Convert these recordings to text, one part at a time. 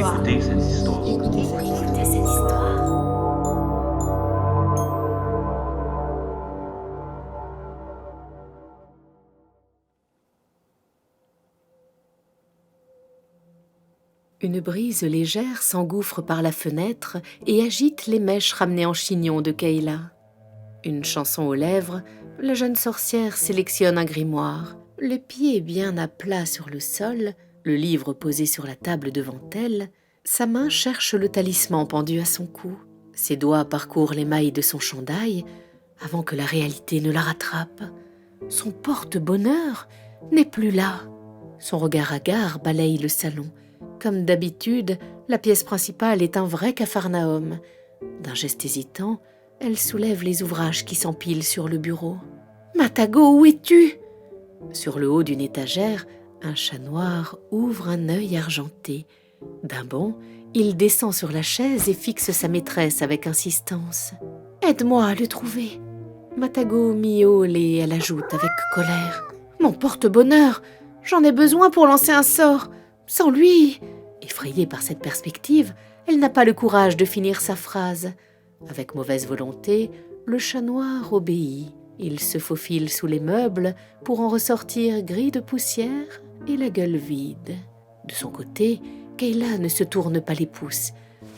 histoire. Écoutez cette histoire. Écoutez cette histoire. Une brise légère s'engouffre par la fenêtre et agite les mèches ramenées en chignon de Kayla. Une chanson aux lèvres, la jeune sorcière sélectionne un grimoire. Le pied bien à plat sur le sol, le livre posé sur la table devant elle, sa main cherche le talisman pendu à son cou. Ses doigts parcourent les mailles de son chandail avant que la réalité ne la rattrape. Son porte-bonheur n'est plus là. Son regard hagard balaye le salon. Comme d'habitude, la pièce principale est un vrai capharnaüm. D'un geste hésitant, elle soulève les ouvrages qui s'empilent sur le bureau. « Matago, où es-tu » Sur le haut d'une étagère, un chat noir ouvre un œil argenté. D'un bond, il descend sur la chaise et fixe sa maîtresse avec insistance. « Aide-moi à le trouver !» Matago miaule et elle ajoute avec colère. « Mon porte-bonheur, j'en ai besoin pour lancer un sort. Sans lui !» Effrayée par cette perspective, elle n'a pas le courage de finir sa phrase. Avec mauvaise volonté, le chat noir obéit. Il se faufile sous les meubles pour en ressortir gris de poussière et la gueule vide. De son côté, Kayla ne se tourne pas les pouces.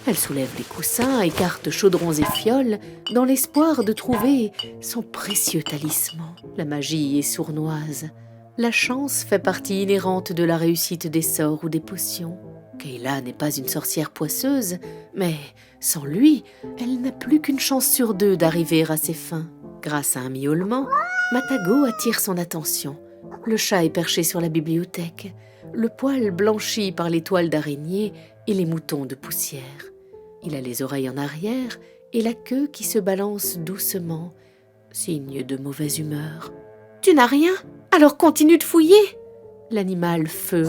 Elle soulève les coussins, écarte chaudrons et fioles dans l'espoir de trouver son précieux talisman. La magie est sournoise. La chance fait partie inhérente de la réussite des sorts ou des potions. Kayla n'est pas une sorcière poisseuse, mais sans lui, elle n'a plus qu'une chance sur deux d'arriver à ses fins. Grâce à un miaulement, Matago attire son attention. Le chat est perché sur la bibliothèque, le poil blanchi par les toiles d'araignée et les moutons de poussière. Il a les oreilles en arrière et la queue qui se balance doucement, signe de mauvaise humeur. « Tu n'as rien ? Alors continue de fouiller !» L'animal feule,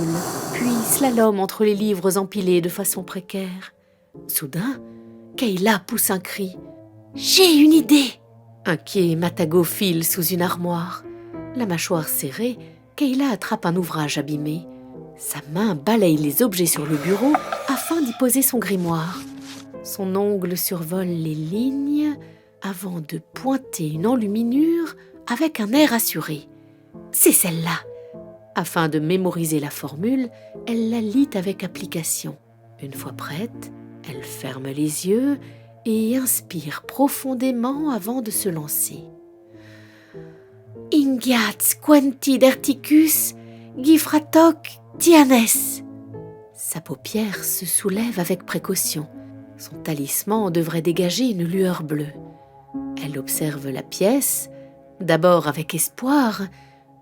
puis slalome entre les livres empilés de façon précaire. Soudain, Kayla pousse un cri. « J'ai une idée !» Inquiet, Matago file sous une armoire. La mâchoire serrée, Kayla attrape un ouvrage abîmé. Sa main balaye les objets sur le bureau afin d'y poser son grimoire. Son ongle survole les lignes avant de pointer une enluminure avec un air assuré. « C'est celle-là !» Afin de mémoriser la formule, elle la lit avec application. Une fois prête, elle ferme les yeux et inspire profondément avant de se lancer. « Ingiat quantiderticus gifratoc tianes » Sa paupière se soulève avec précaution. Son talisman devrait dégager une lueur bleue. Elle observe la pièce, d'abord avec espoir,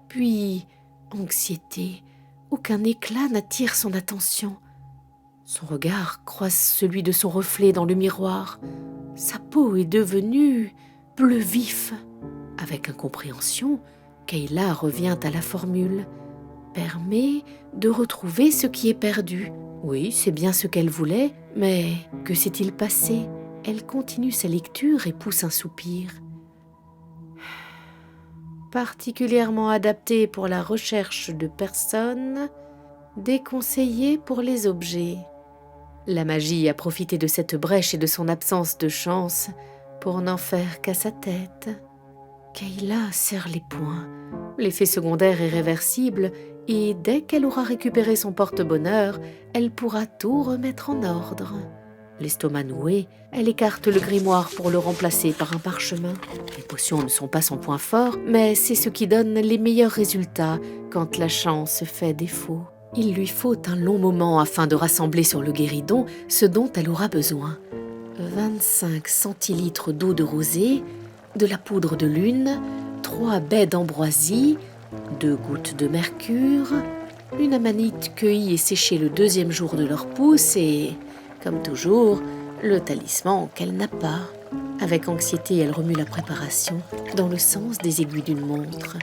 puis anxiété. Aucun éclat n'attire son attention. Son regard croise celui de son reflet dans le miroir. Sa peau est devenue bleu vif. Avec incompréhension, Kayla revient à la formule. Permet de retrouver ce qui est perdu. Oui, c'est bien ce qu'elle voulait, mais que s'est-il passé ? Elle continue sa lecture et pousse un soupir. Particulièrement adapté pour la recherche de personnes, déconseillé pour les objets. La magie a profité de cette brèche et de son absence de chance pour n'en faire qu'à sa tête. Kayla serre les poings. L'effet secondaire est réversible et dès qu'elle aura récupéré son porte-bonheur, elle pourra tout remettre en ordre. L'estomac noué, elle écarte le grimoire pour le remplacer par un parchemin. Les potions ne sont pas son point fort, mais c'est ce qui donne les meilleurs résultats quand la chance fait défaut. Il lui faut un long moment afin de rassembler sur le guéridon ce dont elle aura besoin. 25 centilitres d'eau de rosée, de la poudre de lune, 3 baies d'ambroisie, 2 gouttes de mercure, une amanite cueillie et séchée le 2e jour de leur pousse et, comme toujours, le talisman qu'elle n'a pas. Avec anxiété, elle remue la préparation dans le sens des aiguilles d'une montre.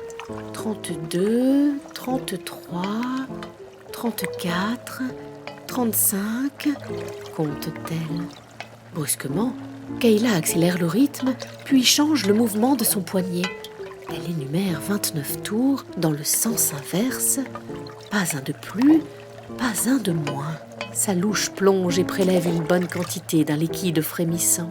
32, 33, 34, 35, compte-t-elle. Brusquement, Kayla accélère le rythme, puis change le mouvement de son poignet. Elle énumère 29 tours dans le sens inverse. Pas un de plus, pas un de moins. Sa louche plonge et prélève une bonne quantité d'un liquide frémissant.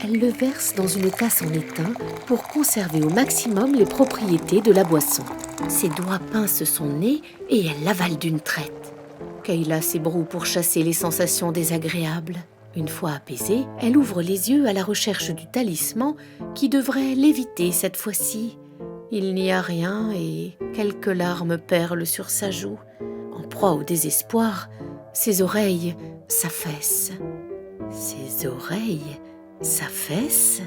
Elle le verse dans une tasse en étain pour conserver au maximum les propriétés de la boisson. Ses doigts pincent son nez et elle l'avale d'une traite. Kayla s'ébroue pour chasser les sensations désagréables. Une fois apaisée, elle ouvre les yeux à la recherche du talisman qui devrait l'éviter cette fois-ci. Il n'y a rien et quelques larmes perlent sur sa joue. En proie au désespoir, ses oreilles s'affaissent. Ses oreilles s'affaissent?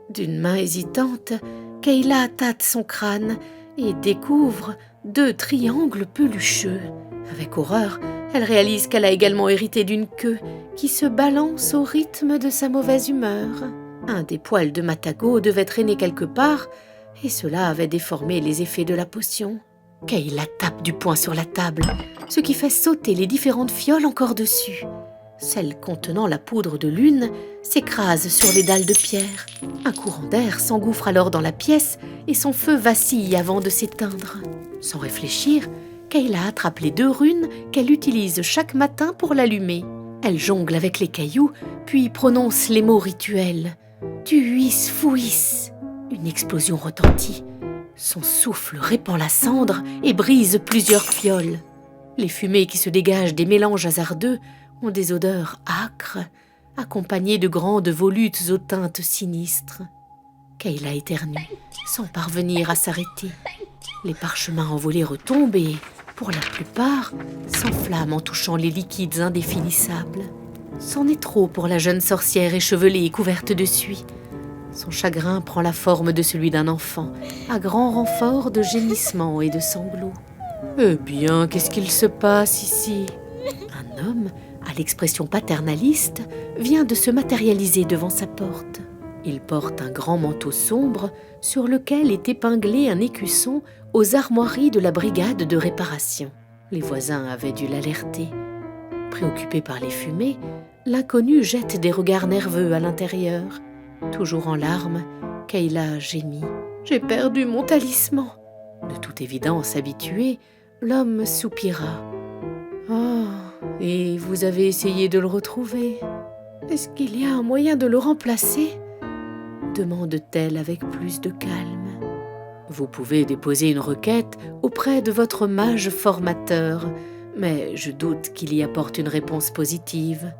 D'une main hésitante, Kayla tâte son crâne et découvre 2 triangles pelucheux. Avec horreur, elle réalise qu'elle a également hérité d'une queue qui se balance au rythme de sa mauvaise humeur. Un des poils de Matago devait traîner quelque part et cela avait déformé les effets de la potion. Kayla tape du poing sur la table, ce qui fait sauter les différentes fioles encore dessus. Celle contenant la poudre de lune s'écrase sur les dalles de pierre. Un courant d'air s'engouffre alors dans la pièce et son feu vacille avant de s'éteindre. Sans réfléchir, Kayla attrape les 2 runes qu'elle utilise chaque matin pour l'allumer. Elle jongle avec les cailloux, puis prononce les mots rituels. « Tuis fuis !» Une explosion retentit. Son souffle répand la cendre et brise plusieurs fioles. Les fumées qui se dégagent des mélanges hasardeux ont des odeurs âcres, accompagnées de grandes volutes aux teintes sinistres. Kayla éternue, sans parvenir à s'arrêter. Les parchemins envolés retombent et, pour la plupart, s'enflamment en touchant les liquides indéfinissables. C'en est trop pour la jeune sorcière échevelée et couverte de suie. Son chagrin prend la forme de celui d'un enfant, à grand renfort de gémissements et de sanglots. « Eh bien, qu'est-ce qu'il se passe ici ?» Un homme, à l'expression paternaliste, vient de se matérialiser devant sa porte. Il porte un grand manteau sombre sur lequel est épinglé un écusson aux armoiries de la brigade de réparation. Les voisins avaient dû l'alerter. Préoccupé par les fumées, l'inconnu jette des regards nerveux à l'intérieur. Toujours en larmes, Kayla gémit. « J'ai perdu mon talisman !» De toute évidence habitué, l'homme soupira. « Oh, et vous avez essayé de le retrouver? Est-ce qu'il y a un moyen de le remplacer ?» demande-t-elle avec plus de calme. « Vous pouvez déposer une requête auprès de votre mage formateur, mais je doute qu'il y apporte une réponse positive. »«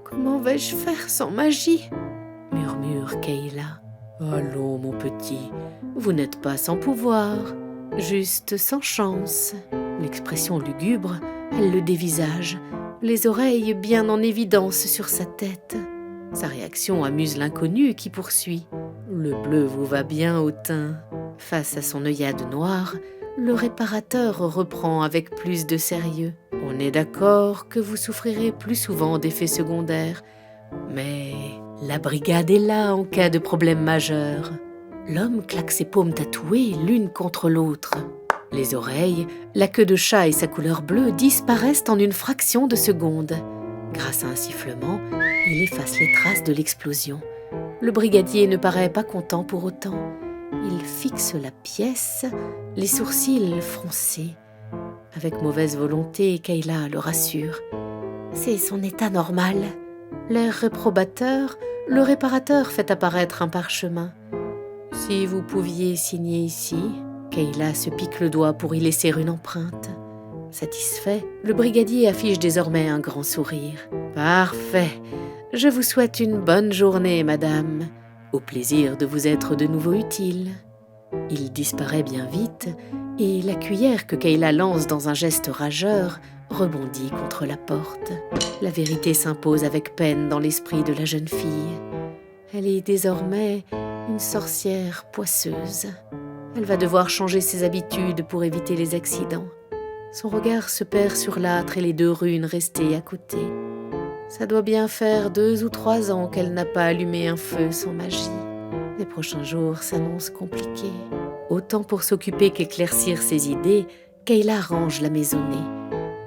Comment vais-je faire sans magie ?» murmure Kayla. « Allons, mon petit, vous n'êtes pas sans pouvoir, juste sans chance. » L'expression lugubre, elle le dévisage, les oreilles bien en évidence sur sa tête. Sa réaction amuse l'inconnu qui poursuit. « Le bleu vous va bien au teint. » Face à son œillade noire, le réparateur reprend avec plus de sérieux. « On est d'accord que vous souffrirez plus souvent d'effets secondaires, mais la brigade est là en cas de problème majeur. » L'homme claque ses paumes tatouées l'une contre l'autre. Les oreilles, la queue de chat et sa couleur bleue disparaissent en une fraction de seconde. Grâce à un sifflement, il efface les traces de l'explosion. Le brigadier ne paraît pas content pour autant. Il fixe la pièce, les sourcils froncés. Avec mauvaise volonté, Kayla le rassure. C'est son état normal. L'air réprobateur, le réparateur fait apparaître un parchemin. Si vous pouviez signer ici, Kayla se pique le doigt pour y laisser une empreinte. Satisfait, le brigadier affiche désormais un grand sourire. « Parfait. Je vous souhaite une bonne journée, madame. Au plaisir de vous être de nouveau utile. » Il disparaît bien vite et la cuillère que Kayla lance dans un geste rageur rebondit contre la porte. La vérité s'impose avec peine dans l'esprit de la jeune fille. Elle est désormais une sorcière poisseuse. Elle va devoir changer ses habitudes pour éviter les accidents. Son regard se perd sur l'âtre et les 2 runes restées à côté. Ça doit bien faire 2 ou 3 ans qu'elle n'a pas allumé un feu sans magie. Les prochains jours s'annoncent compliqués. Autant pour s'occuper qu'éclaircir ses idées, Kayla range la maisonnée.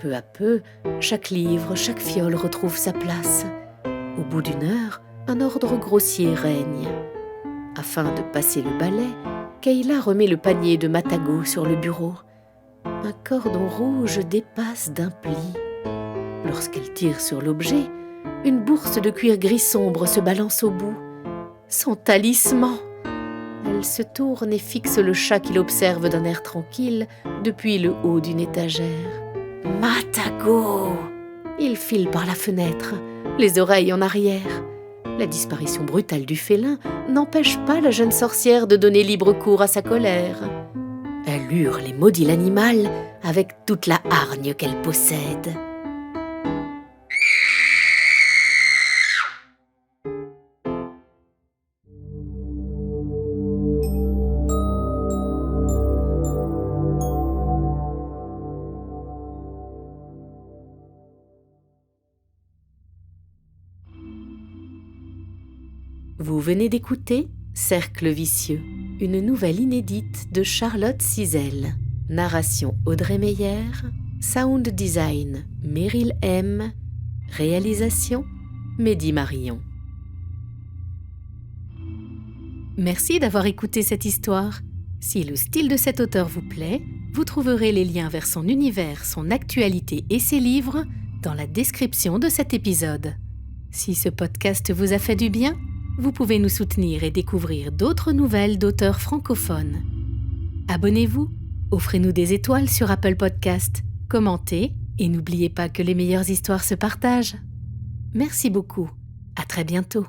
Peu à peu, chaque livre, chaque fiole retrouve sa place. Au bout d'1 heure, un ordre grossier règne. Afin de passer le balai, Kayla remet le panier de Matago sur le bureau. Un cordon rouge dépasse d'un pli. Lorsqu'elle tire sur l'objet, une bourse de cuir gris sombre se balance au bout. Son talisman! Elle se tourne et fixe le chat qui l'observe d'un air tranquille depuis le haut d'une étagère. « Matago !» Il file par la fenêtre, les oreilles en arrière. La disparition brutale du félin n'empêche pas la jeune sorcière de donner libre cours à sa colère. Elle hurle et maudit l'animal avec toute la hargne qu'elle possède. Vous venez d'écouter Cercle vicieux, une nouvelle inédite de Charlotte Cizel. Narration Audrey Meyer, sound design Meryl M, réalisation Mehdi Marion. Merci d'avoir écouté cette histoire. Si le style de cet auteur vous plaît, vous trouverez les liens vers son univers, son actualité et ses livres dans la description de cet épisode. Si ce podcast vous a fait du bien, vous pouvez nous soutenir et découvrir d'autres nouvelles d'auteurs francophones. Abonnez-vous, offrez-nous des étoiles sur Apple Podcast, commentez et n'oubliez pas que les meilleures histoires se partagent. Merci beaucoup, à très bientôt.